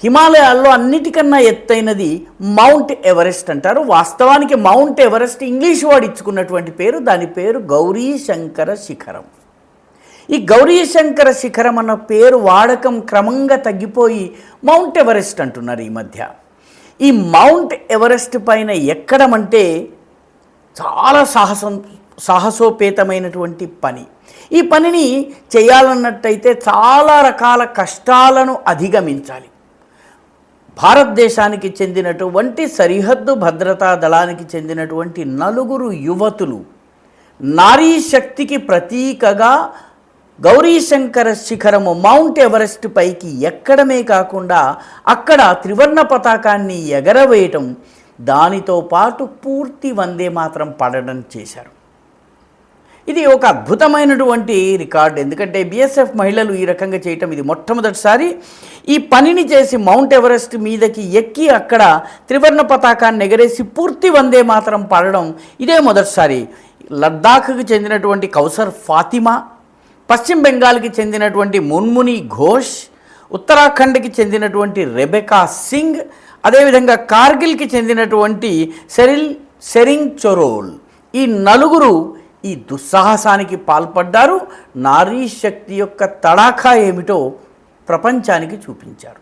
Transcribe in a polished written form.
హిమాలయాల్లో అన్నిటికన్నా ఎత్తైనది mount Everest అంటారు. వాస్తవానికి మౌంట్ ఎవరెస్ట్ ఇంగ్లీష్ వాడు ఇచ్చుకున్నటువంటి పేరు, దాని పేరు గౌరీ శంకర శిఖరం. ఈ గౌరీ శంకర శిఖరం అన్న పేరు వాడకం క్రమంగా తగ్గిపోయి మౌంట్ ఎవరెస్ట్ అంటున్నారు ఈ మధ్య. ఈ మౌంట్ ఎవరెస్ట్ పైన ఎక్కడం అంటే చాలా సాహసోపేతమైనటువంటి పని. ఈ పనిని చేయాలన్నట్టయితే చాలా రకాల కష్టాలను అధిగమించాలి. భారతదేశానికి చెందినటువంటి సరిహద్దు భద్రతా దళానికి చెందినటువంటి 4 యువతులు నారీ శక్తికి ప్రతీకగా గౌరీశంకర శిఖరము మౌంట్ ఎవరెస్ట్ పైకి ఎక్కడమే కాకుండా అక్కడ త్రివర్ణ పతాకాన్ని ఎగరవేయటం, దానితో పాటు పూర్తి వందే మాత్రం పడడం చేశారు. ఇది ఒక అద్భుతమైనటువంటి రికార్డు. ఎందుకంటే బీఎస్ఎఫ్ మహిళలు ఈ రకంగా చేయటం ఇది మొట్టమొదటిసారి. ఈ పనిని చేసి మౌంట్ ఎవరెస్ట్ మీదకి ఎక్కి అక్కడ త్రివర్ణ పతాకాన్ని ఎగరేసి పూర్తి వందే మాత్రం పడడం ఇదే మొదటిసారి. లద్దాఖ్కి చెందినటువంటి కౌసర్ ఫాతిమా, పశ్చిమ బెంగాల్కి చెందినటువంటి మున్ముని ఘోష్, ఉత్తరాఖండ్కి చెందినటువంటి రెబెకా సింగ్, అదేవిధంగా కార్గిల్కి చెందినటువంటి సెరింగ్ చొరోల్, ఈ 4 ఈ దుస్సాహసానికి పాల్పడ్డారు. నారీ శక్తి యొక్క తడాఖా ఏమిటో ప్రపంచానికి చూపించారు.